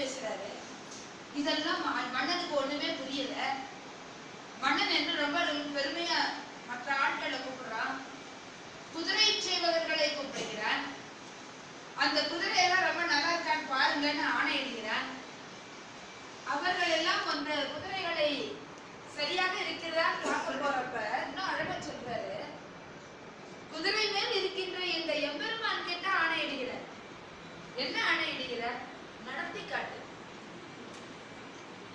பேசுறாரு. இதெல்லாம் மன்னனுக்கு ஒண்ணுமே புரியல. மன்னன் என்று ரொம்ப பெருமையா மற்ற ஆட்களை கூப்பிடுறான். குதிரை சேவகர்களை கூப்பிடுகிறான். அந்த குதிரையெல்லாம் ரொம்ப நல்லா இருக்கான்னு பாருங்கன்னு ஆணையிடுகிறான். அவர்கள் எல்லாம் அந்த குதிரைகளை சரியாக இருக்கிறதா பார்க்க போறப்ப இன்னும் அழகா சொல்றாரு. குதிரை மேல் இருக்கின்ற இந்த எம்பெருமான் கிட்ட ஆணையிடுகிறார். என்ன ஆணையிடுகிறார்? நடத்தி காட்டு,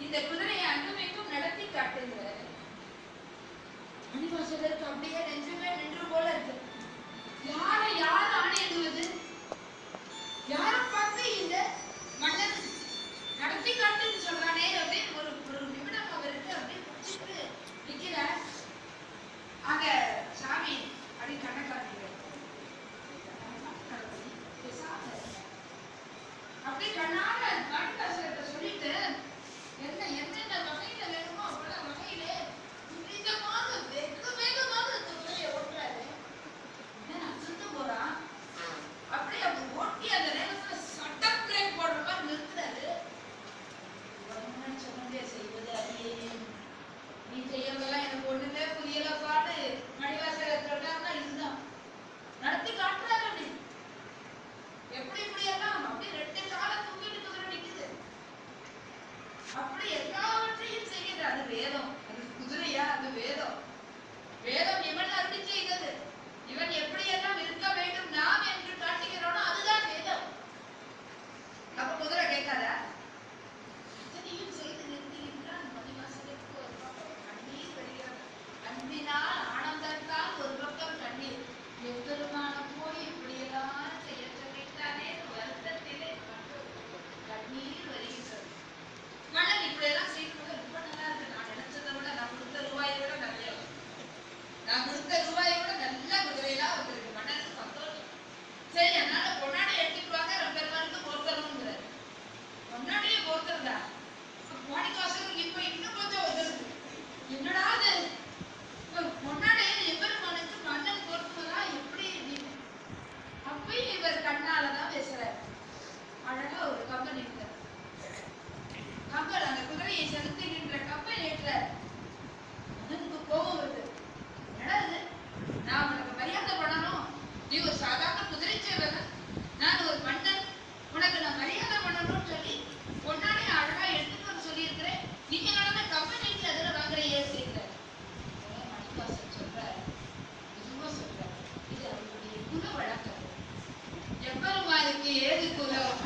இந்த குதிரையை அங்குமிங்கும் நடத்தி காட்டுங்கிறார். மணிவாசகருக்கு அப்படியே நெஞ்சுமே நின்று போல இருக்கு. யார் ஆணையிடுவது? யாரை பார்த்து இந்த மன்னன் நடத்தி காட்டுன்னு சொல்றானே அப்படின்னு ஒரு நிமிடம் அவருக்கு அப்படியே பிடிச்சிட்டு நிக்கிறார். அங்க சாமி அப்படி கண்ணை காட்டுகிறார். அப்படி கண்ணால மணிவாசகர்கிட்ட சொல்லிட்டு என்னென்ன வகையில வேணுமோ அவ்வளவு வகையிலே துரிதமாக வெகு வேகமாக அந்த குதிரையை ஓட்டுறாரு. அசந்து போறான். அப்படியே அப்படி ஓட்டி அந்த நேரத்துல சட்டம் பிரேக் போடுற மாதிரி நிறுத்துறாரு. சொன்னதே செய்வது அடியே, நீ செய்யறதெல்லாம் எனக்கு ஒண்ணுமே புரியல பாடு. மணிவாசகர் சொல்றாருன்னா இதுதான் நடத்தி காட்டுறாரு. அப்படி எப்படி இப்படி எல்லாம் அப்படி ரெண்டு காலம் தூக்கிட்டு குதிரை நிக்குது. அப்படி எல்லாவற்றையும் செய்யுது. அது வேதம். அது குதிரையா? அது வேதம். வேதம் இவன் அருளி செய்தது. இவன் எப்படி எல்லாம் இருக்க வேண்டும் நாம் என்று காட்டுகிறோனோ அதுதான் வேதம். அப்ப குதிரை கேட்காதா? அத்தனையும் செய்து நிறுத்துகின்றான். மணிவாசகருக்கு ஒரு பக்கம் கண்ணீர் வருகிறது. அன்பினால் ஆனந்தத்தால் ஒரு பக்கம் கண்ணீர். எம்பெருமான போய் இப்படியெல்லாம் செய்ய சொல்லிட்டானே வருத்தத்திலே கண்ணீர் வருகின்றது. மன்னன் இப்படி எல்லாம் செய்யும்போது ரொம்ப நல்லா இருக்கு. நான் நினைச்சதை விட, நான் கொடுத்த ரூபாயை விட நிறைய, நான் கொடுத்த ரூபாயை விட நல்ல குதிரையெல்லாம் வந்திருக்கு. மன்னனுக்கு சந்தோஷம். சரி, அதனால பொன்னாடை எடுத்துட்டு வாங்க, ரொம்ப பேருக்கு போர்த்தணுங்கிறாரு. பொன்னாடையே போர்த்துறதா? மாணிக்கவாசகருக்கு இப்ப இன்னும் கொஞ்சம் உதவுது. என்னடா அது பொன்னாடையை எம்பெருமானுக்கு மன்னன் போர்த்துவதா? எப்படி? அப்பயும் இவர் கண்ணாலதான் பேசுறாரு. அழகா ஒரு கம்பன் இருக்கிறார். கம்பன் அந்த குதிரையை செலுத்துகின்ற கம்பன் ஏற்றார். மன்னனுக்கு கோபம் வருது. என்னது? நான் உனக்கு மரியாதை பண்ணணும். நீ ஒரு சாதாரண குதிரை சேவகன், நான் ஒரு மன்னன், உனக்கு நான் மரியாதை பண்ணணும்னு சொல்லி பொன்னாடை அழகா எடுத்துட்டு வர சொல்லி இருக்கிறேன். நீங்க நடந்த கம்பன் ஏற்றி அதுல வாங்குற ஏசுகிறார். மணிவாசகர் சொல்றார், மெதுவா சொல்றார், இது அவருடைய குல வழக்கம். எம்பெருமானுக்கு ஏது குலம்?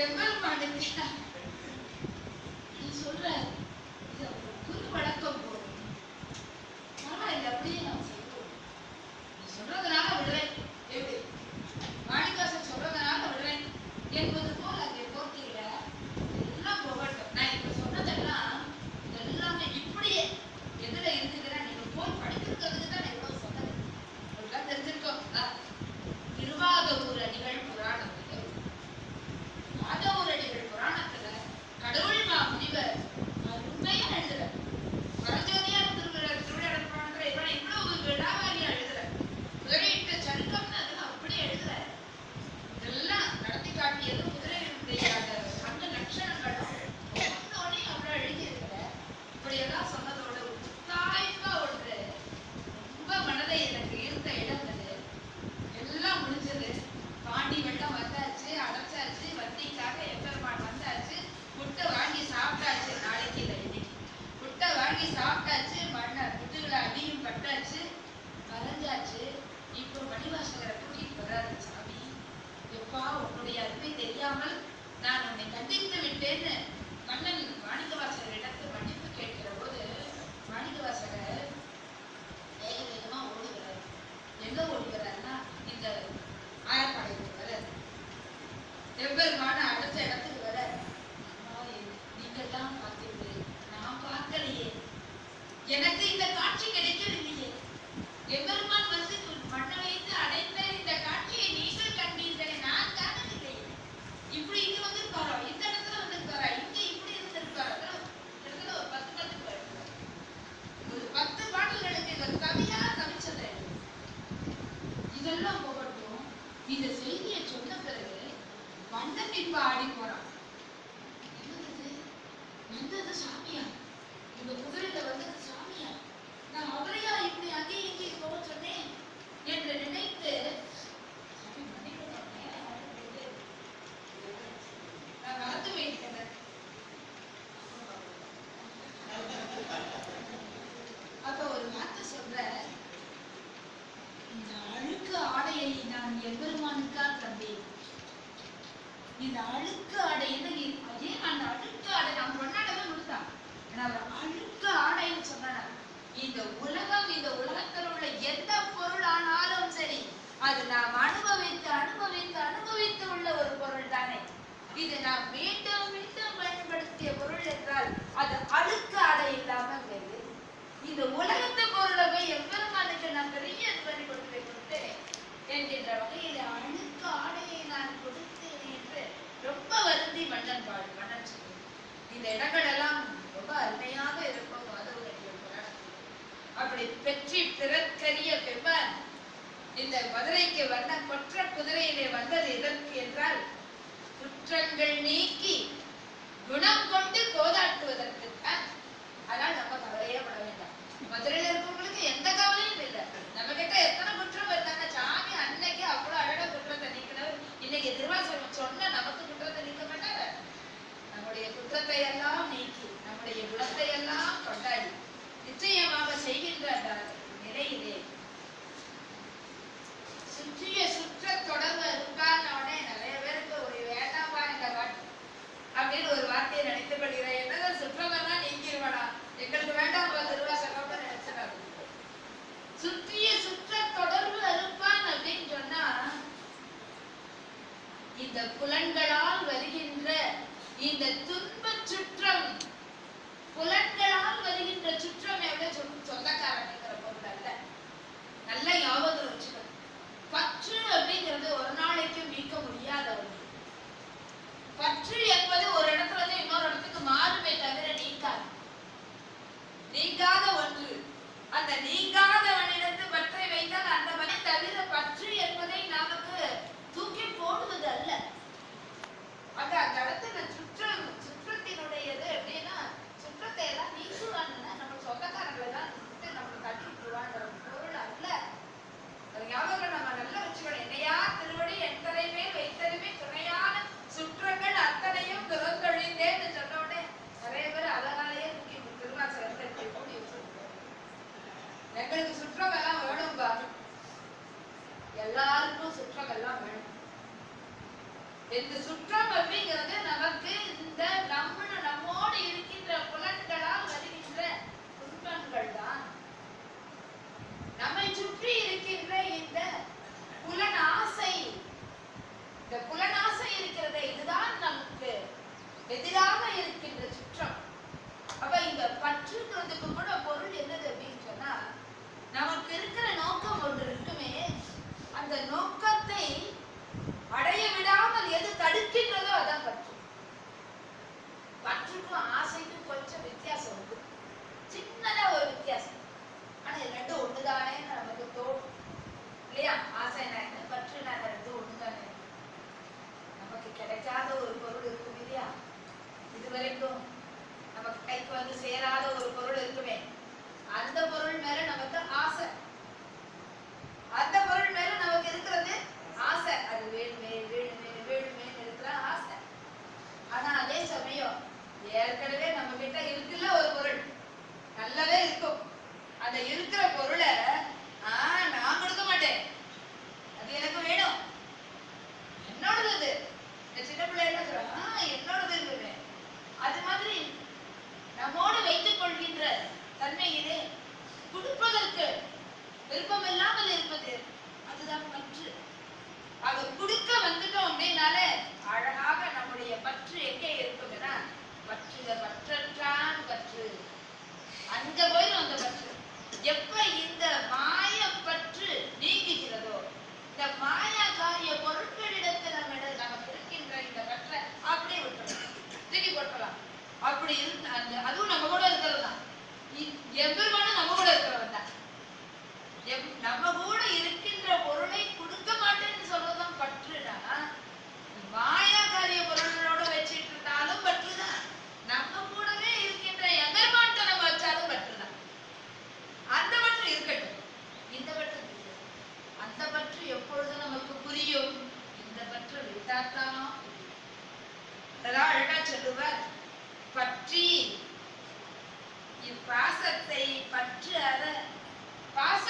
எம்பெருமானுக்கு நீ சொல்ற இது அவருடைய குல வழக்கம் போதும். பரவாயில்லை, அப்படியே நாம் செய்வோம். நீ சொல்றதுனால விடுறேன். எப்படி? மாணிக்கவாசகர் சொல்றதுனால விடுறேன் என்பது போல் அங்கே போர்த்தியில எல்லாம் போகட்டும். நான் இப்ப சொன்னதெல்லாம் எல்லாமே இப்படியே எதுல இருக்குதுன்னா, நீங்க போய் படிச்சிருக்கிறதுக்கு தான் நான் இவ்வளவு சொன்னது. எல்லாம் தெரிஞ்சிருக்கோம். திருவாதவூர் அடிகள் புராணத்துல, வாதவூர் அடிகள் புராணத்துல கடவுள் முனிவர் அருமையா எழுதுற. பரஞ்சோதியார் திருவிழா புராணத்துல இவ்வளவு விழாவாரியா எழுதுற. குதிரையிட்ட சரித்திரம்னு அதுல அப்படி எழுதுற. இதெல்லாம் நடத்தி காட்டியது குதிரையினுடைய அந்த லட்சணங்களும் அவ்வளவு எழுதி இருக்கிற. இப்படியெல்லாம் சொன்னதோட உத்தாய்ப்பா ஒன்று ரொம்ப மனதை எனக்கு ஈர்த்த இடம் அது. எல்லாம் முடிஞ்சது. பாண்டி வெள்ளம் வந்தாச்சு, அடைச்சாச்சு, வண்டிக்காக எம்பெருமான் வந்தாச்சு, புட்டை வாங்கி சாப்பிட்டாச்சு. நாளைக்கு இல்லை, இன்னைக்கு புட்டை வாங்கி சாப்பிட்டாச்சு. மன்னர் புட்டுகளை அடியும் பட்டாச்சு, வரைஞ்சாச்சு. இப்போ மணிவாசகரை கூட்டிட்டு வராது சாமி. எப்பா, உன்னுடைய அருமை தெரியாமல் நான் உன்னை கண்டித்து விட்டேன்னு மன்னன் மாணிக்கவாசகர் இடத்து மன்னிப்பு கேட்கிற போது மாணிக்கவாசகர் வேக வேகமா ஓடுகிறார். எங்க ஓடுகிறார்னா, இந்த ஆயப்பாளையத்துக்கு வர, எம்பெருமான அடுத்த இடத்துக்கு வர. நீங்கள் தான் பார்த்தீர்கள், நான் பார்க்கலையே, எனக்கு இந்த காட்சி கிடைக்கவில்லையே. எம்பெருமான் வந்து மண்ணை வைத்து அடைந்த இந்த காட்சியை நீங்கள் கண்டீர்களே, நான் காணவில்லை. இப்படி இங்க வந்திருப்பாரோ, இந்த இடத்துல வந்திருப்பாரா, இங்க இப்படி இருந்திருப்பாரோ. இடத்துல ஒரு 10 பாட்டு பாடுறார். ஒரு 10 பாடல்களுக்கு ஒரு கவியா கவிச்சதை. இதெல்லாம் போகட்டும். இந்த செய்தியை சொன்ன பிறகு மன்னன் இப்ப ஆடி போறான். இந்த உலகம், இந்த உலகத்தில் உள்ள எந்த பொருள் ஆனாலும் சரி, அது நாம் அனுபவித்து அனுபவித்து அனுபவித்து உள்ள ஒரு பொருள் தானே. இது நாம் மீண்டும் மீண்டும் பயன்படுத்திய பொருள் என்றால் அது அழுக்கு ஆடை இல்லாமல் வேறு. இந்த உலகத்து பொருளை போய் எவ்வளவு நான் பெரிய பண்ணி கொடுத்தேன் என்கின்ற வகையில் அழுக்கு ஆடையை நான் கொடுத்தேன் என்று ரொம்ப வருந்தி மன்னன் சொல்லுவேன். இந்த இடங்கள் எல்லாம் ரொம்ப அருமையாக இருக்கும். அப்படி பெற்றி பிறக்கரிய பெண்மன் இந்த மதுரைக்கு வந்த கொற்ற குதிரையிலே வந்தது எதற்கு என்றால் குற்றங்கள் நீக்கி குணம் கொண்டு கோதாட்டுவதற்கு தான். அதனால் நம்ம கவலையே பட வேண்டாம். மதுரையில இருக்கவங்களுக்கு எந்த கவலையும் இல்லை. நம்ம கிட்ட எத்தனை குற்றம் இருந்தாங்க, சாமி அன்னைக்கு அவ்வளவு அழகா குற்றத்தை நீக்கினவர். இன்னைக்கு திருவாசகம் சொன்ன நமக்கு குற்றத்தை நீக்க மாட்டாங்க. நம்முடைய குற்றத்தை எல்லாம் நீக்கி நம்முடைய குணத்தை எல்லாம் கொண்டாடி நிச்சயமாக செய்கின்ற நிலையிலே சுற்றிய சுற்ற தொடர்பு உட்கார்ந்தோடனே நிறைய பேருக்கு ஒரு வேண்டாம்பா இந்த வாட்டு அப்படின்னு ஒரு வார்த்தையை நினைத்துக் கொள்கிறேன். என்னதான் சுற்றமெல்லாம் நீங்கிடுவானா, எங்களுக்கு வேண்டாம் திருவாசகம் நினைச்சிடாது. சுற்றிய சுற்ற தொடர்பு அறுப்பான் அப்படின்னு சொன்னா இந்த புலன்களால் வருகின்ற இந்த துன்ப சுற்றம், புலன்களால் வருகின்ற சுற்றம் எவ்வளவு சொந்தக்காரங்கிற பொருள் அல்ல. நல்ல ஞாபகம் வச்சுக்கணும். பற்று அப்படிங்கிறது ஒரு நாளைக்கும் நீக்க முடியாத ஒன்று. பற்று என்பது ஒரு இடத்துல இருந்து இன்னொரு இடத்துக்கு மாறுமே தவிர நீங்காத ஒன்று. அந்த நீங்காதவனிடத்து பற்றை வைத்தால் அந்த வனை தவிர பற்று என்பதை நமக்கு தூக்கி போடுவது அல்ல. அந்த இடத்துல சுற்றத்தினுடையது அப்படின்னா சுற்றத்தை எல்லாம் நீக்குவாங்கன்னா நம்ம சொந்தக்காரங்களை எல்லாம் நம்மளுக்கு கற்றுக்குவான்ற பொருள் அல்ல. அது ஞாபகம் நம்ம நல்லா வச்சுக்கணும். என்னையா திருவடி என் தலைமே வைத்ததுமே துணையான சுற்றங்கள் அத்தனையும் துறந்தொழிந்தேன்னு சொன்ன உடனே நிறைய பேர் அதனாலேயே தூக்கி திருவாசகத்தை கூடி வச்சிருக்கோம். எங்களுக்கு சுற்றம் எல்லாம் வேணும்பா, எல்லாருக்கும் சுற்றம் எல்லாம் வேணும். இந்த சுற்றம் அப்படிங்கிறது நமக்கு இந்த நம்மோடு இருக்கின்ற புலன்களால் வருகின்ற துன்பங்கள் தான். நம்மை சுற்றி இருக்கின்ற இந்த புலனாசை, இந்த புலனாசை இருக்கிறது, இதுதான் நமக்கு எதிராக இருக்கின்ற சுற்றம். அப்ப இந்த பற்றுங்கிறதுக்கு கூட பொருள் என்னது அப்படின்னு சொன்னா நமக்கு இருக்கிற நோக்கம் ஒன்று இருக்குமே, அந்த நோக்கத்தை அடைய விடாமல் எது தடுக்கின்றதோ அதான் பற்று. பற்றுக்கும் ஆசைக்கும் கொஞ்சம் வித்தியாசம் உண்டு, சின்னதா ஒரு வித்தியாசம். ஆனா இது ரெண்டும் ஒண்ணுதானே நமக்கு தோணும் இல்லையா? ஆசை என்ன, பற்று நான் ரெண்டும் ஒண்ணுதானே. நமக்கு கிடைக்காத ஒரு பொருள் இருக்கும் இல்லையா, இதுவரைக்கும் நமக்கு கைக்கு வந்து சேராத ஒரு பொருள் இருக்குமே, அந்த பொருள் மேல நமக்கு ஆசை. அந்த பொருள் மேல நமக்கு இருக்கிறது ஆசை. அது வேணுமே வேணுமே வேணுமே இருக்கிற ஆசை. ஆனா அதே சமயம் ஏற்கனவே நம்ம கிட்ட இருக்குல்ல ஒரு பொருள் நல்லாவே இருக்கும். அந்த இருக்கிற பொருளை நான் கொடுக்க மாட்டேன், அது எனக்கு வேணும், என்னோடது. இந்த சின்ன பிள்ளை என்ன சொல்றாங்க, என்னோடது இருக்குமே. அது மாதிரி நம்மோடு வைத்துக் கொள்கின்ற தன்மையிலே கொடுப்பதற்கு விருப்பம் இல்லாமல் இருப்பது அதுதான் பற்று. அது கொடுக்க வந்துட்டோம் அப்படின்னாலே அழகாக நம்முடைய பற்று எங்கே இருக்குதுன்னா பற்றற்றான் பற்று அங்க போயிடும். அந்த பற்று எப்ப இந்த மாய பற்று நீங்குகிறதோ, இந்த மாயா காரிய பொருட்களிடத்தில் நமக்கு இருக்கின்ற இந்த பற்றை அப்படியே விட்டுறலாம், தூக்கி போட்டலாம். அப்படி இருந்து அதுவும் நம்ம கூட இருக்கிறது தான். எவ்வளவு நம்ம கூட இருக்கிறவன் தான். நம்ம கூட இருக்கின்ற பொருளை கொடுக்க மாட்டேன்னு சொல்றதுதான் பற்றுனா, மாயா காரிய பொருளோட வச்சிட்டு இருந்தாலும் பற்றுதான். நம்ம கூடவே இருக்கின்ற எம்பெருமான்ட்ட நம்ம வச்சாலும் பற்றுதான். அந்த பற்று இருக்கட்டும், இந்த பற்று அந்த பற்று எப்பொழுது நமக்கு புரியும்? இந்த பற்று விட்டாத்தான். அதான் அழகா சொல்லுவார், பற்றி இப்பாசத்தை பற்று அற பாச